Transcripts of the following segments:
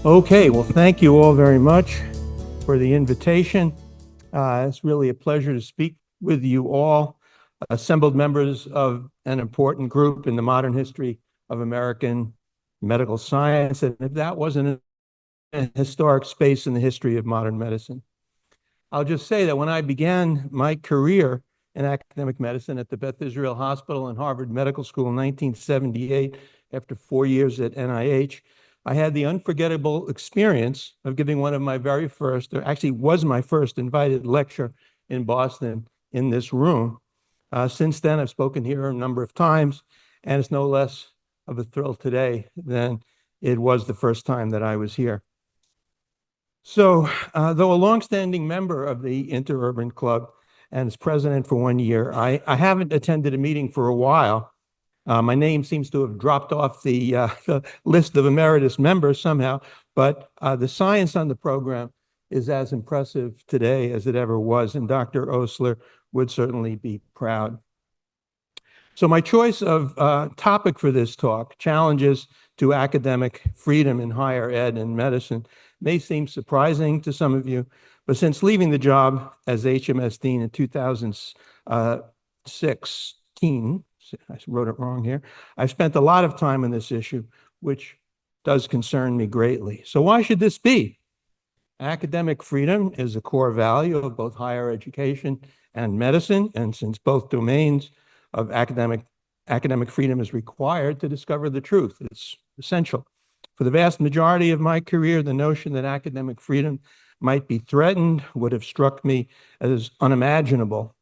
Okay, well, thank you all very much for the invitation. It's really a pleasure to speak with you all, assembled members of an important group in the modern history of American medical science. And if that wasn't a historic space in the history of modern medicine, I'll just say that when I began my career in academic medicine at the Beth Israel Hospital and Harvard Medical School in 1978, after 4 years at NIH, I had the unforgettable experience of giving one of my very first, or actually was my first invited lecture in Boston in this room. Since then, I've spoken here a number of times, and it's no less of a thrill today than it was the first time that I was here. So, though a longstanding member of the Interurban Club and as president for 1 year, I haven't attended a meeting for a while. My name seems to have dropped off the list of emeritus members somehow, but the science on the program is as impressive today as it ever was, and Dr. Osler would certainly be proud. So my choice of topic for this talk, challenges to academic freedom in higher ed and medicine, may seem surprising to some of you, but since leaving the job as HMS Dean in 2016, I wrote it wrong here, I've spent a lot of time on this issue, which does concern me greatly. So why should this be? Academic freedom is a core value of both higher education and medicine, and since both domains of academic freedom is required to discover the truth, it's essential. For the vast majority of my career, the notion that academic freedom might be threatened would have struck me as unimaginable.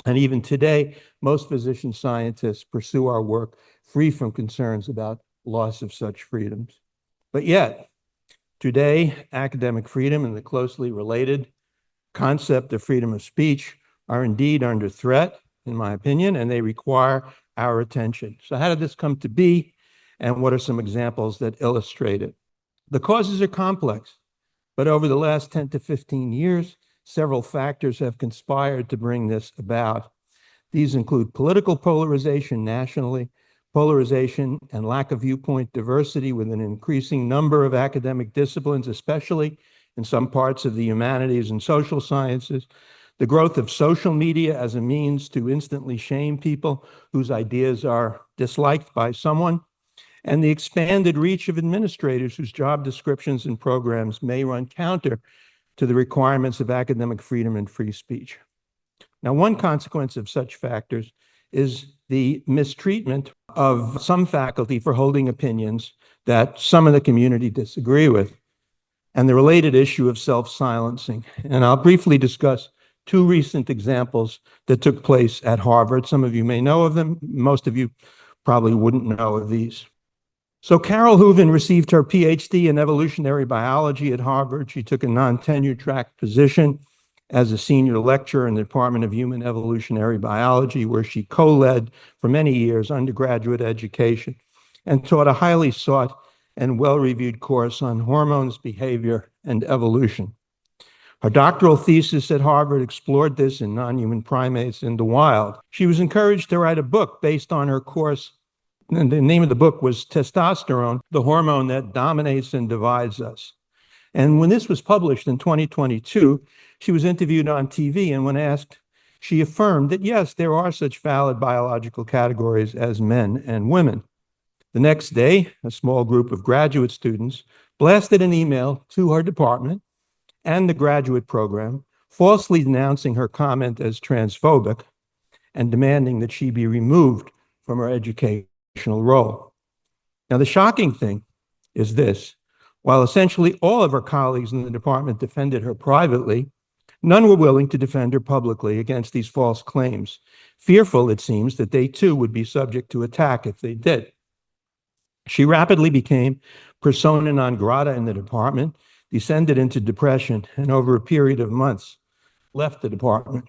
And even today, most physician scientists pursue our work free from concerns about loss of such freedoms. But yet, today, academic freedom and the closely related concept of freedom of speech are indeed under threat, in my opinion, and they require our attention. So how did this come to be, and what are some examples that illustrate it? The causes are complex, but over the last 10 to 15 years, several factors have conspired to bring this about. These include political polarization nationally, polarization and lack of viewpoint diversity with an increasing number of academic disciplines, especially in some parts of the humanities and social sciences, the growth of social media as a means to instantly shame people whose ideas are disliked by someone, and the expanded reach of administrators whose job descriptions and programs may run counter to the requirements of academic freedom and free speech. Now, one consequence of such factors is the mistreatment of some faculty for holding opinions that some in the community disagree with, and the related issue of self-silencing. And I'll briefly discuss two recent examples that took place at Harvard. Some of you may know of them. Most of you probably wouldn't know of these. So Carol Hooven received her PhD in evolutionary biology at Harvard. She took a non-tenure track position as a senior lecturer in the Department of Human Evolutionary Biology, where she co-led for many years undergraduate education and taught a highly sought and well-reviewed course on hormones, behavior, and evolution. Her doctoral thesis at Harvard explored this in non-human primates in the wild. She was encouraged to write a book based on her course, and the name of the book was Testosterone, the Hormone That Dominates and Divides Us. And when this was published in 2022, she was interviewed on TV, and when asked, she affirmed that yes, there are such valid biological categories as men and women. The next day, a small group of graduate students blasted an email to her department and the graduate program, falsely denouncing her comment as transphobic and demanding that she be removed from her educational role. Now, the shocking thing is this. While essentially all of her colleagues in the department defended her privately, none were willing to defend her publicly against these false claims, fearful, it seems, that they too would be subject to attack if they did. She rapidly became persona non grata in the department, descended into depression, and over a period of months, left the department.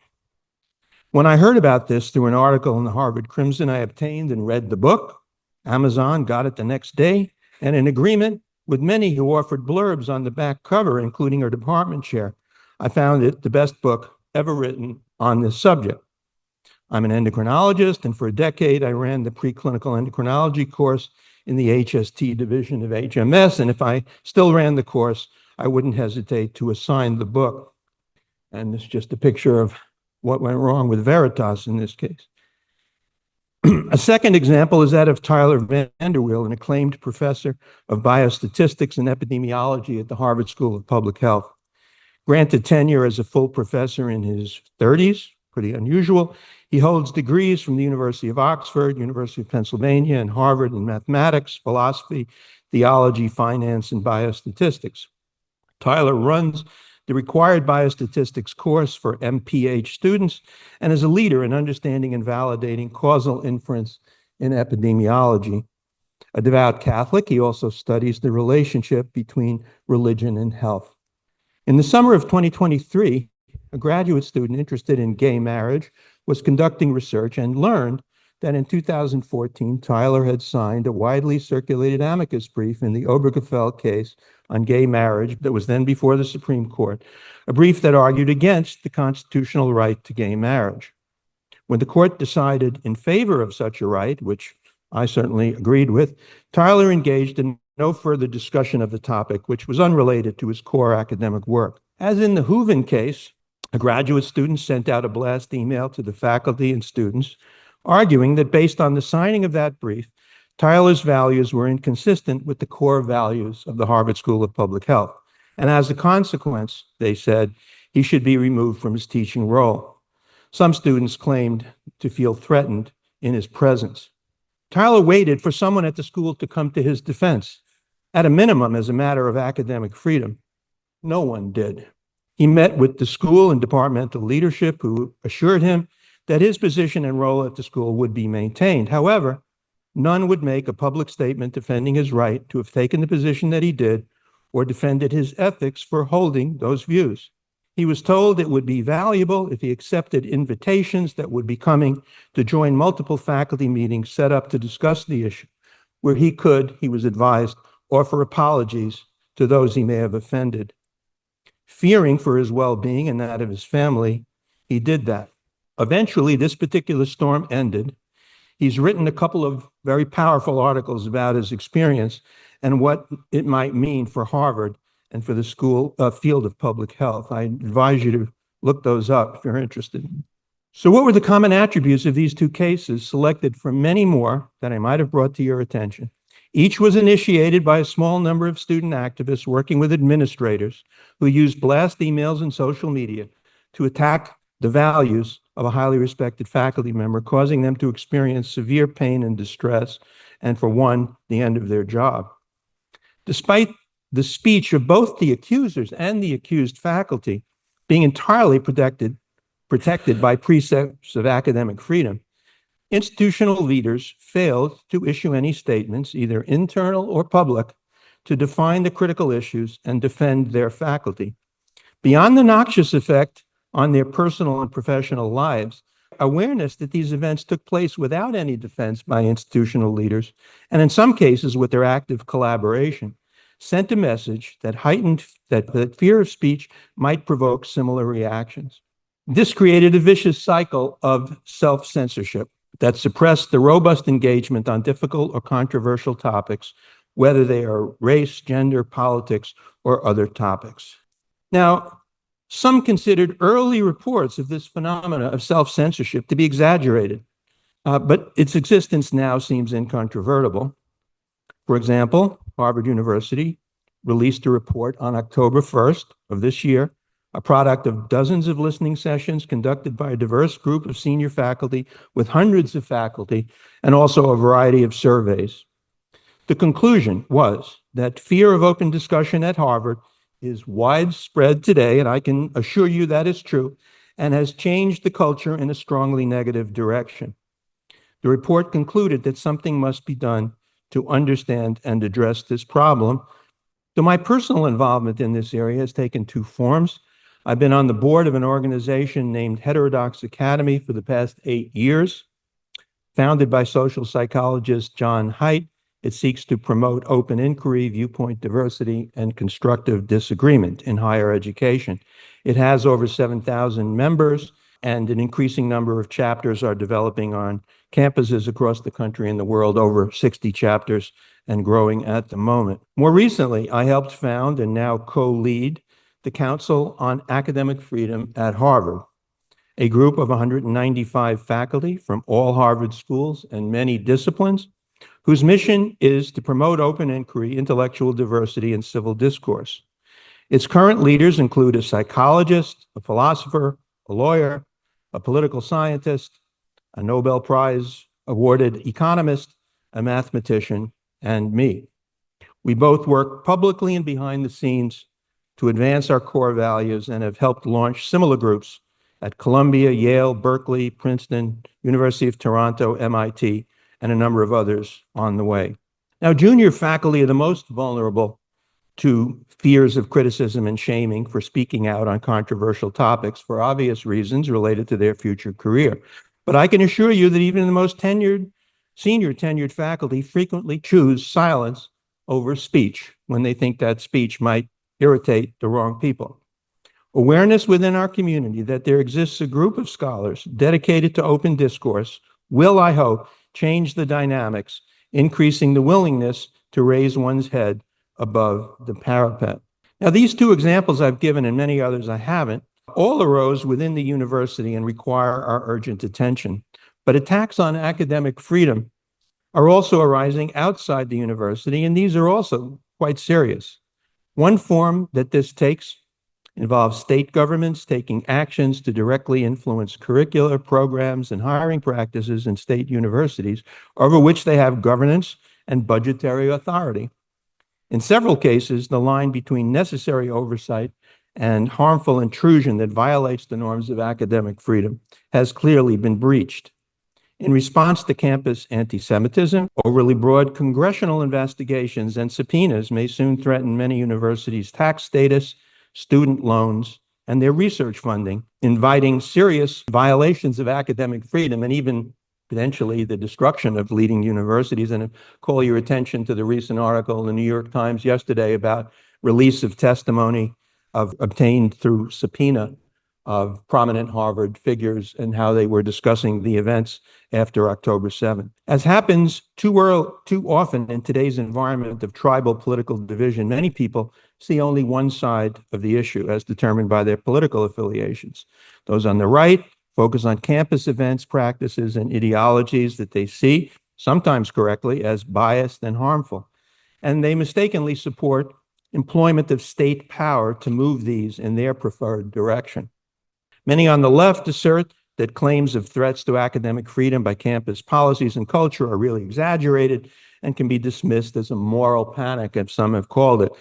When I heard about this through an article in the Harvard Crimson, I obtained and read the book. Amazon got it the next day, and in agreement with many who offered blurbs on the back cover, including her department chair, I found it the best book ever written on this subject. I'm an endocrinologist, and for a decade, I ran the preclinical endocrinology course in the HST division of HMS. And if I still ran the course, I wouldn't hesitate to assign the book. And this is just a picture of what went wrong with Veritas in this case. A second example is that of Tyler Vanderweel, an acclaimed professor of biostatistics and epidemiology at the Harvard School of Public Health. Granted tenure as a full professor in his 30s, pretty unusual. He holds degrees from the University of Oxford, University of Pennsylvania, and Harvard in mathematics, philosophy, theology, finance, and biostatistics. Tyler runs the required biostatistics course for MPH students and is a leader in understanding and validating causal inference in epidemiology. A devout Catholic, he also studies the relationship between religion and health. In the summer of 2023, a graduate student interested in gay marriage was conducting research and learned that in 2014, Tyler had signed a widely circulated amicus brief in the Obergefell case on gay marriage that was then before the Supreme Court, a brief that argued against the constitutional right to gay marriage. When the court decided in favor of such a right, which I certainly agreed with, Tyler engaged in no further discussion of the topic, which was unrelated to his core academic work. As in the Hooven case, a graduate student sent out a blast email to the faculty and students arguing that based on the signing of that brief, Tyler's values were inconsistent with the core values of the Harvard School of Public Health. And as a consequence, they said, he should be removed from his teaching role. Some students claimed to feel threatened in his presence. Tyler waited for someone at the school to come to his defense, at a minimum as a matter of academic freedom. No one did. He met with the school and departmental leadership who assured him that his position and role at the school would be maintained. However, none would make a public statement defending his right to have taken the position that he did or defended his ethics for holding those views. He was told it would be valuable if he accepted invitations that would be coming to join multiple faculty meetings set up to discuss the issue, where he could, he was advised, offer apologies to those he may have offended. Fearing for his well-being and that of his family, he did that. Eventually, this particular storm ended. He's written a couple of very powerful articles about his experience and what it might mean for Harvard and for the school field of public health. I advise you to look those up if you're interested. So what were the common attributes of these two cases, selected from many more that I might have brought to your attention? Each was initiated by a small number of student activists working with administrators who used blast emails and social media to attack the values of a highly respected faculty member, causing them to experience severe pain and distress, and for one, the end of their job. Despite the speech of both the accusers and the accused faculty being entirely protected by precepts of academic freedom, institutional leaders failed to issue any statements, either internal or public, to define the critical issues and defend their faculty. Beyond the noxious effect on their personal and professional lives, awareness that these events took place without any defense by institutional leaders, and in some cases with their active collaboration, sent a message that that fear of speech might provoke similar reactions. This created a vicious cycle of self-censorship that suppressed the robust engagement on difficult or controversial topics, whether they are race, gender, politics, or other topics. Now, some considered early reports of this phenomena of self-censorship to be exaggerated, but its existence now seems incontrovertible. For example, Harvard University released a report on October 1st of this year, a product of dozens of listening sessions conducted by a diverse group of senior faculty with hundreds of faculty, and also a variety of surveys. The conclusion was that fear of open discussion at Harvard is widespread today, and I can assure you that is true, and has changed the culture in a strongly negative direction. The report concluded that something must be done to understand and address this problem. So my personal involvement in this area has taken two forms. I've been on the board of an organization named Heterodox Academy for the past 8 years, founded by social psychologist John Haidt. It seeks to promote open inquiry, viewpoint diversity, and constructive disagreement in higher education. It has over 7,000 members, and an increasing number of chapters are developing on campuses across the country and the world, over 60 chapters and growing at the moment. More recently, I helped found and now co-lead the Council on Academic Freedom at Harvard, a group of 195 faculty from all Harvard schools and many disciplines, whose mission is to promote open inquiry, intellectual diversity, and civil discourse. Its current leaders include a psychologist, a philosopher, a lawyer, a political scientist, a Nobel Prize awarded economist, a mathematician, and me. We both work publicly and behind the scenes to advance our core values and have helped launch similar groups at Columbia, Yale, Berkeley, Princeton, University of Toronto, MIT, and a number of others on the way. Now, junior faculty are the most vulnerable to fears of criticism and shaming for speaking out on controversial topics for obvious reasons related to their future career. But I can assure you that even the most senior tenured faculty frequently choose silence over speech when they think that speech might irritate the wrong people. Awareness within our community that there exists a group of scholars dedicated to open discourse will, I hope, change the dynamics, increasing the willingness to raise one's head above the parapet. Now, these two examples I've given, and many others I haven't, all arose within the university and require our urgent attention. But attacks on academic freedom are also arising outside the university, and these are also quite serious. One form that this takes involves state governments taking actions to directly influence curricular programs and hiring practices in state universities over which they have governance and budgetary authority. In several cases, the line between necessary oversight and harmful intrusion that violates the norms of academic freedom has clearly been breached. In response to campus anti-Semitism, overly broad congressional investigations and subpoenas may soon threaten many universities' tax status, student loans, and their research funding, inviting serious violations of academic freedom and even potentially the destruction of leading universities. And call your attention to the recent article in the New York Times yesterday about release of testimony obtained through subpoena of prominent Harvard figures and how they were discussing the events after October 7th. As happens too often in today's environment of tribal political division, many people see only one side of the issue as determined by their political affiliations. Those on the right focus on campus events, practices, and ideologies that they see, sometimes correctly, as biased and harmful. And they mistakenly support employment of state power to move these in their preferred direction. Many on the left assert that claims of threats to academic freedom by campus policies and culture are really exaggerated and can be dismissed as a moral panic, as some have called it.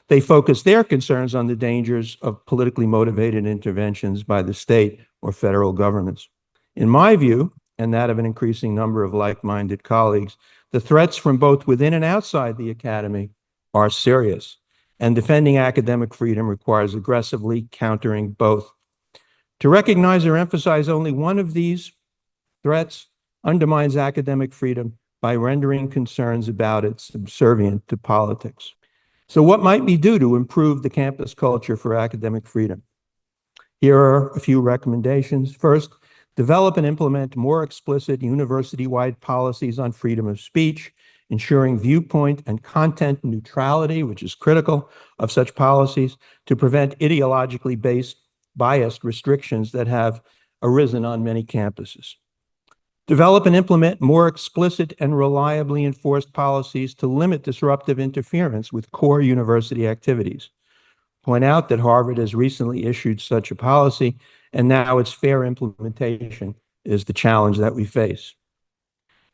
They focus their concerns on the dangers of politically motivated interventions by the state or federal governments. In my view, and that of an increasing number of like-minded colleagues, the threats from both within and outside the academy are serious, and defending academic freedom requires aggressively countering both. To recognize or emphasize only one of these threats undermines academic freedom by rendering concerns about it subservient to politics. So what might we do to improve the campus culture for academic freedom? Here are a few recommendations. First, develop and implement more explicit university-wide policies on freedom of speech, ensuring viewpoint and content neutrality, which is critical of such policies, to prevent ideologically biased restrictions that have arisen on many campuses. Develop and implement more explicit and reliably enforced policies to limit disruptive interference with core university activities. Point out that Harvard has recently issued such a policy, and now its fair implementation is the challenge that we face.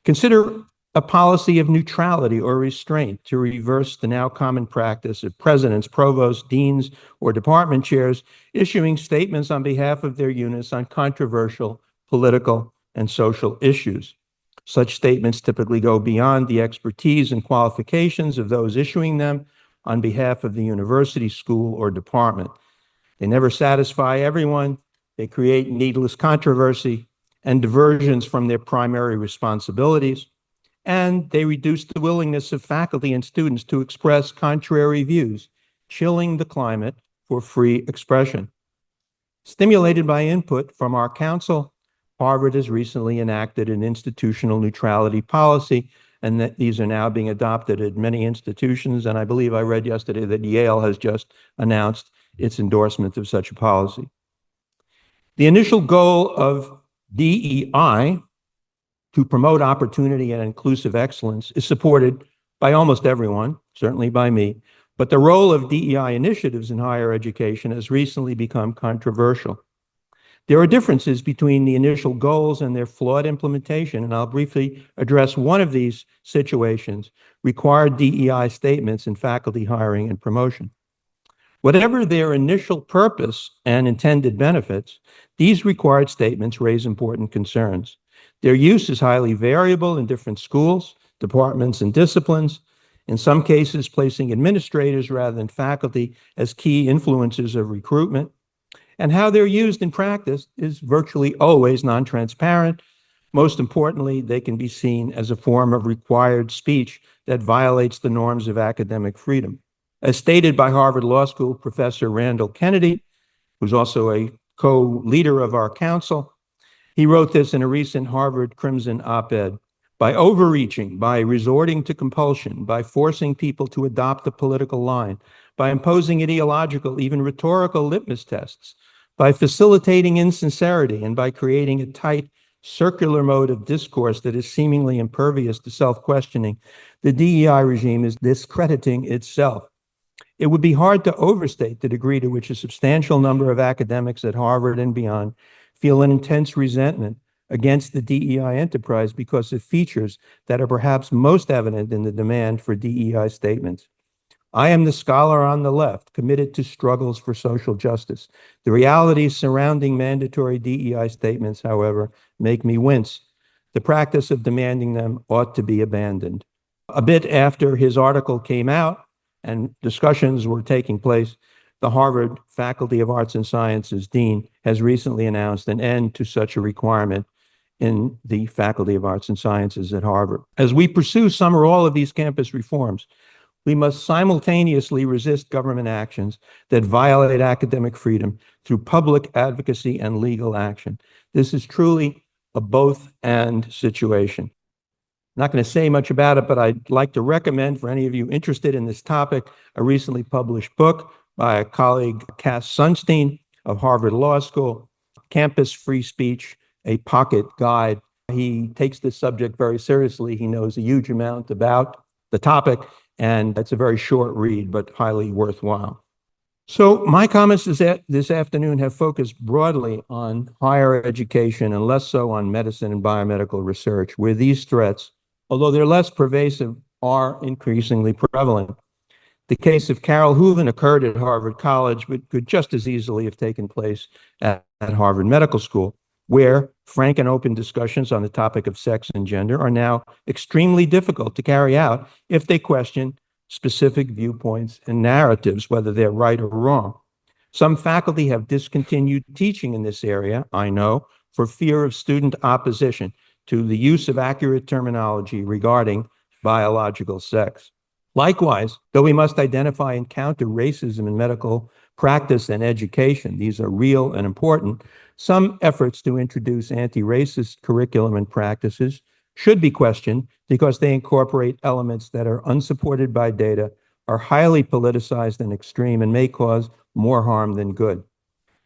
Consider a policy of neutrality or restraint to reverse the now common practice of presidents, provosts, deans, or department chairs issuing statements on behalf of their units on controversial political and social issues. Such statements typically go beyond the expertise and qualifications of those issuing them on behalf of the university, school, or department. They never satisfy everyone. They create needless controversy and diversions from their primary responsibilities, and they reduce the willingness of faculty and students to express contrary views, chilling the climate for free expression. Stimulated by input from our council, Harvard has recently enacted an institutional neutrality policy and that these are now being adopted at many institutions. And I believe I read yesterday that Yale has just announced its endorsement of such a policy. The initial goal of DEI, to promote opportunity and inclusive excellence, is supported by almost everyone, certainly by me, but the role of DEI initiatives in higher education has recently become controversial. There are differences between the initial goals and their flawed implementation, and I'll briefly address one of these situations: required DEI statements in faculty hiring and promotion. Whatever their initial purpose and intended benefits, these required statements raise important concerns. Their use is highly variable in different schools, departments, and disciplines, in some cases placing administrators rather than faculty as key influencers of recruitment. And how they're used in practice is virtually always non-transparent. Most importantly, they can be seen as a form of required speech that violates the norms of academic freedom. As stated by Harvard Law School Professor Randall Kennedy, who's also a co-leader of our council, he wrote this in a recent Harvard Crimson op-ed: by overreaching, by resorting to compulsion, by forcing people to adopt a political line, by imposing ideological, even rhetorical litmus tests, by facilitating insincerity, and by creating a tight, circular mode of discourse that is seemingly impervious to self-questioning, the DEI regime is discrediting itself. It would be hard to overstate the degree to which a substantial number of academics at Harvard and beyond feel an intense resentment against the DEI enterprise because of features that are perhaps most evident in the demand for DEI statements. I am the scholar on the left, committed to struggles for social justice. The realities surrounding mandatory DEI statements, however, make me wince. The practice of demanding them ought to be abandoned. A bit after his article came out and discussions were taking place, the Harvard Faculty of Arts and Sciences Dean has recently announced an end to such a requirement in the Faculty of Arts and Sciences at Harvard. As we pursue some or all of these campus reforms, we must simultaneously resist government actions that violate academic freedom through public advocacy and legal action. This is truly a both-and situation. I'm not going to say much about it, but I'd like to recommend for any of you interested in this topic a recently published book by a colleague, Cass Sunstein of Harvard Law School, Campus Free Speech, a Pocket Guide. He takes this subject very seriously. He knows a huge amount about the topic, and it's a very short read, but highly worthwhile. So my comments this afternoon have focused broadly on higher education and less so on medicine and biomedical research, where these threats, although they're less pervasive, are increasingly prevalent. The case of Carol Hooven occurred at Harvard College, but could just as easily have taken place at Harvard Medical School, where frank and open discussions on the topic of sex and gender are now extremely difficult to carry out if they question specific viewpoints and narratives, whether they're right or wrong. Some faculty have discontinued teaching in this area, I know, for fear of student opposition to the use of accurate terminology regarding biological sex. Likewise, though we must identify and counter racism in medical practice and education, these are real and important, some efforts to introduce anti-racist curriculum and practices should be questioned because they incorporate elements that are unsupported by data, are highly politicized and extreme, and may cause more harm than good.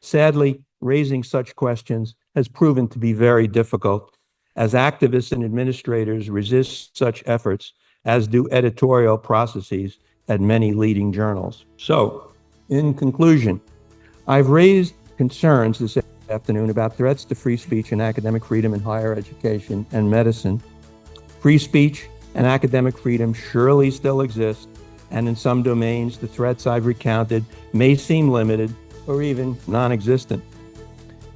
Sadly, raising such questions has proven to be very difficult, as activists and administrators resist such efforts, as do editorial processes at many leading journals. So, in conclusion, I've raised concerns this afternoon about threats to free speech and academic freedom in higher education and medicine. Free speech and academic freedom surely still exist, and in some domains, the threats I've recounted may seem limited or even non-existent.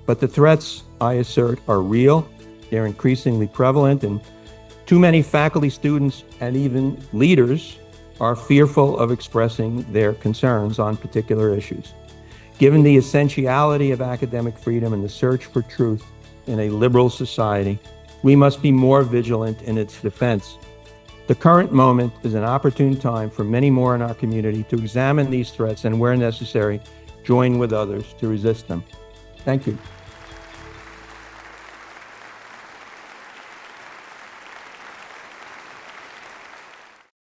But the threats, I assert, are real, they're increasingly prevalent, and too many faculty, students, and even leaders are fearful of expressing their concerns on particular issues. Given the essentiality of academic freedom and the search for truth in a liberal society, we must be more vigilant in its defense. The current moment is an opportune time for many more in our community to examine these threats and, where necessary, join with others to resist them. Thank you.